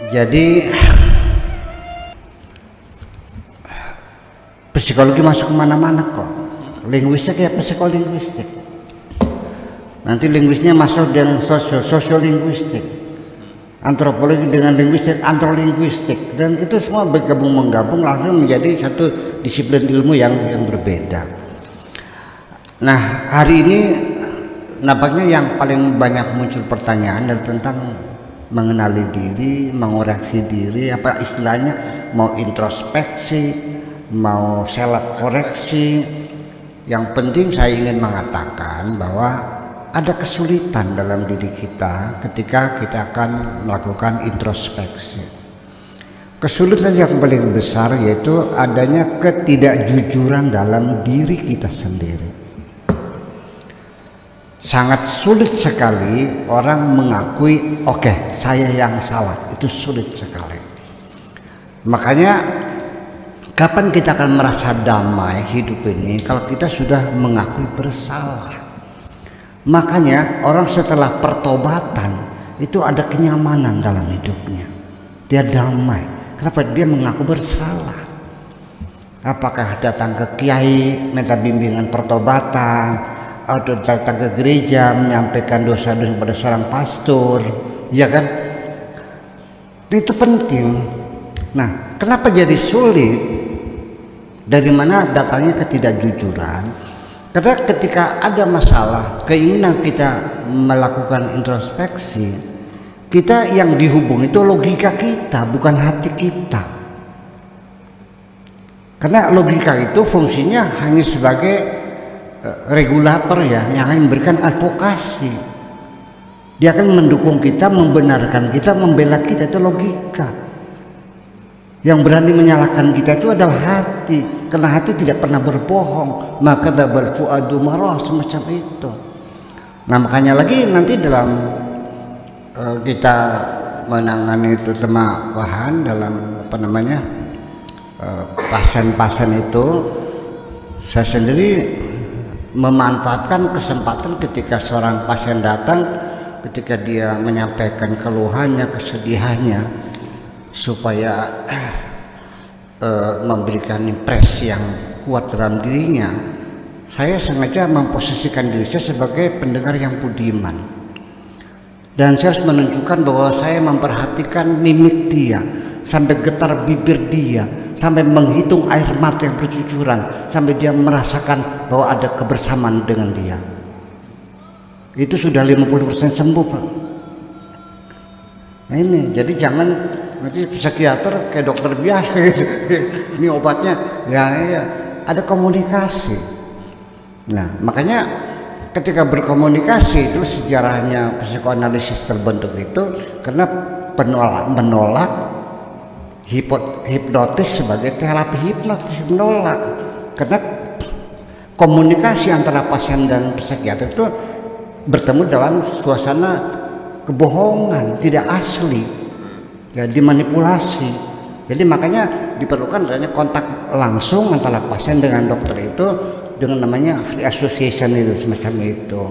Jadi psikologi masuk kemana-mana kok. Linguistik ya psikolinguistik. Nanti linguisnya masuk dengan sosiolinguistik, antropologi dengan linguistik, antrolinguistik, dan itu semua bergabung menggabung langsung menjadi satu disiplin ilmu yang berbeda. Nah, hari ini nampaknya yang paling banyak muncul pertanyaan adalah tentang mengenali diri, mengoreksi diri, apa istilahnya, mau introspeksi, mau self koreksi. Yang penting saya ingin mengatakan bahwa ada kesulitan dalam diri kita ketika kita akan melakukan introspeksi. Kesulitan yang paling besar yaitu adanya ketidakjujuran dalam diri kita sendiri. Sangat sulit sekali orang mengakui, oke, saya yang salah. Itu sulit sekali. Makanya kapan kita akan merasa damai hidup ini kalau kita sudah mengakui bersalah. Makanya orang setelah pertobatan itu ada kenyamanan dalam hidupnya. Dia damai. Kenapa? Dia mengaku bersalah. Apakah datang ke kiai minta bimbingan pertobatan, atau datang ke gereja menyampaikan dosa-dosa kepada seorang pastor, ya kan? Itu penting. Nah, kenapa jadi sulit? Dari mana datangnya ketidakjujuran? Karena ketika ada masalah, keinginan kita melakukan introspeksi, kita yang dihubung itu logika kita, bukan hati kita. Karena logika itu fungsinya hanya sebagai regulator ya, yang akan memberikan advokasi. Dia akan mendukung kita, membenarkan kita, membela kita. Itu logika. Yang berani menyalahkan kita itu adalah hati, karena hati tidak pernah berbohong. Maka dabal fuadu marah, semacam itu. Nah, makanya lagi nanti dalam kita menangani itu bahan dalam pasien-pasien itu, saya sendiri memanfaatkan kesempatan ketika seorang pasien datang, ketika dia menyampaikan keluhannya, kesedihannya, supaya memberikan impresi yang kuat dalam dirinya. Saya sengaja memposisikan diri saya sebagai pendengar yang budiman, dan saya harus menunjukkan bahwa saya memperhatikan mimik dia, sampai getar bibir dia, sampai menghitung air mata yang bercucuran, sampai dia merasakan bahwa ada kebersamaan dengan dia. Itu sudah 50% sembuh, Pak. Nah ini, jadi jangan nanti psikiater kayak dokter biasa gitu. Ini obatnya ya, ada komunikasi. Nah, makanya ketika berkomunikasi itu sejarahnya psikoanalisis terbentuk itu karena menolak hipnotis sebagai terapi hipnotis, menolak. Karena komunikasi antara pasien dan psikiater itu bertemu dalam suasana kebohongan, tidak asli, ya, dimanipulasi. Jadi makanya diperlukan adanya kontak langsung antara pasien dengan dokter itu dengan namanya free association itu, semacam itu.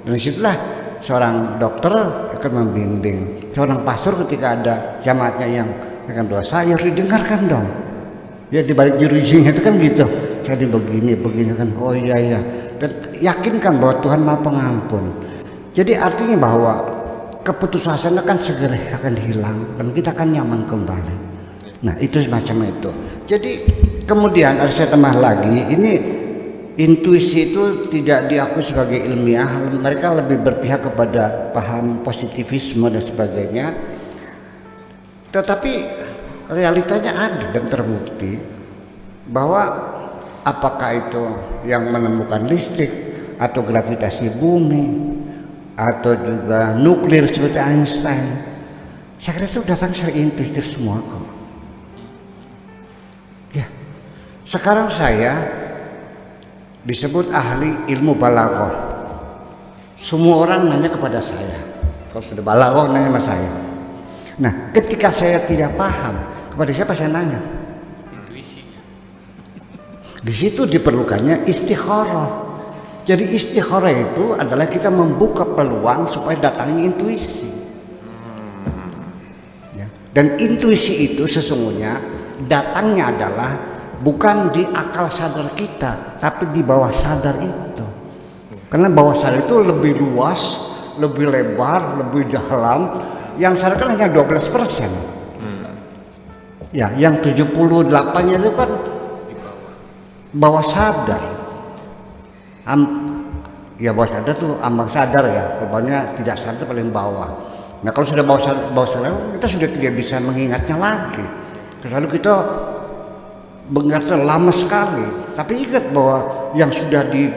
Dan disitulah seorang dokter akan membimbing seorang pastor ketika ada jamaatnya yang akan dosa, ya harus didengarkan dong. Dia di balik jerujinya itu kan gitu. Saya begini kan, oh iya. Dan yakinkan bahwa Tuhan Maha Pengampun. Jadi artinya bahwa keputusasaan akan segera akan hilang dan kita akan nyaman kembali. Nah itu semacam itu. Jadi kemudian harus saya tambah lagi, ini intuisi itu tidak diakui sebagai ilmiah. Mereka lebih berpihak kepada paham positivisme dan sebagainya. Tetapi realitanya ada dan terbukti bahwa apakah itu yang menemukan listrik atau gravitasi bumi atau juga nuklir seperti Einstein, saya kira itu datang secara intuitif semua kok. Ya, sekarang saya disebut ahli ilmu balaghah. Semua orang nanya kepada saya, kalau sudah balaghah nanya sama saya. Nah, ketika saya tidak paham, kepada siapa saya nanya? Intuisi. Di situ diperlukannya istikharah. Jadi istikharah itu adalah kita membuka peluang supaya datangnya intuisi. Ya. Dan intuisi itu sesungguhnya datangnya adalah bukan di akal sadar kita, tapi di bawah sadar itu. Karena bawah sadar itu lebih luas, lebih lebar, lebih dalam. Yang sadar kan hanya 12%. Ya, yang 78-nya itu kan bawah sadar. Ya bawah sadar tuh ambang sadar ya, rupanya tidak sadar itu paling bawah. Nah kalau sudah bawah sadar kita sudah tidak bisa mengingatnya lagi. Lalu kita mengingatnya lama sekali. Tapi ingat bahwa yang sudah di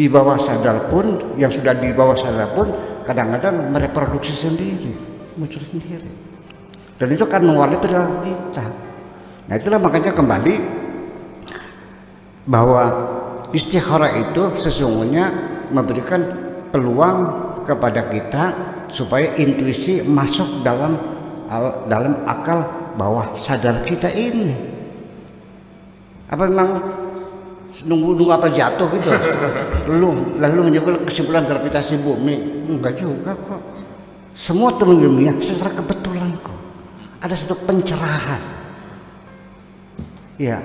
bawah sadar pun, yang sudah di bawah sadar pun kadang-kadang mereproduksi sendiri, muncul sendiri. Dan itu akan mewarnai perilaku kita. Nah itulah makanya kembali bahwa istikharah itu sesungguhnya memberikan peluang kepada kita supaya intuisi masuk dalam akal bawah sadar kita ini. Apa memang nunggu apa jatuh gitu? lalu menyebut kesimpulan gravitasi bumi? Enggak juga kok. Semua temuan ilmiah secara kebetulan kok. Ada satu pencerahan. Ya.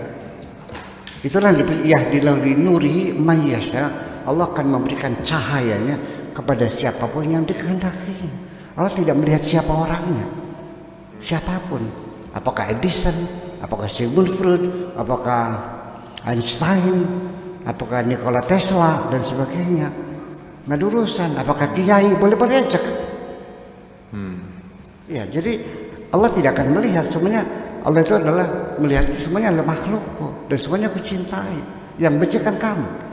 Itulah yahdillahu nurihi may yasha. Allah akan memberikan cahayanya kepada siapapun yang dikehendaki. Allah tidak melihat siapa orangnya, siapapun, apakah Edison, apakah Sigmund Freud, apakah Einstein, apakah Nikola Tesla dan sebagainya. Nggak ada urusan. Apakah kiai, boleh-boleh aja. Ya, jadi Allah tidak akan melihat semuanya. Allah itu adalah melihat semuanya adalah makhlukku dan semuanya aku cintai. Yang benci kan kamu.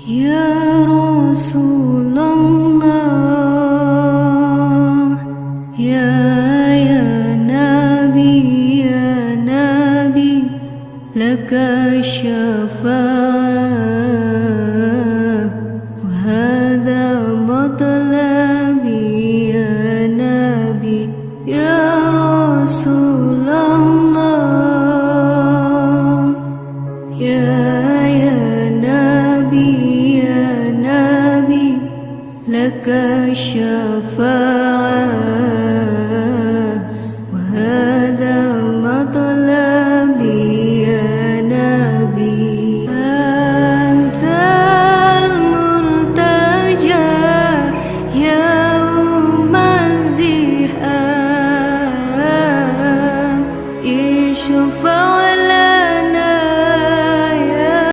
Ya Rasulullah, ya Nabi, laka syafa'ah, wa hadha matlabi ya Nabi, ya Rasulullah, ya Nabi, laka syafa'ah, wa hadha matlabi ya Nabi. Antal murtaja yaum az-ziham, ishfa'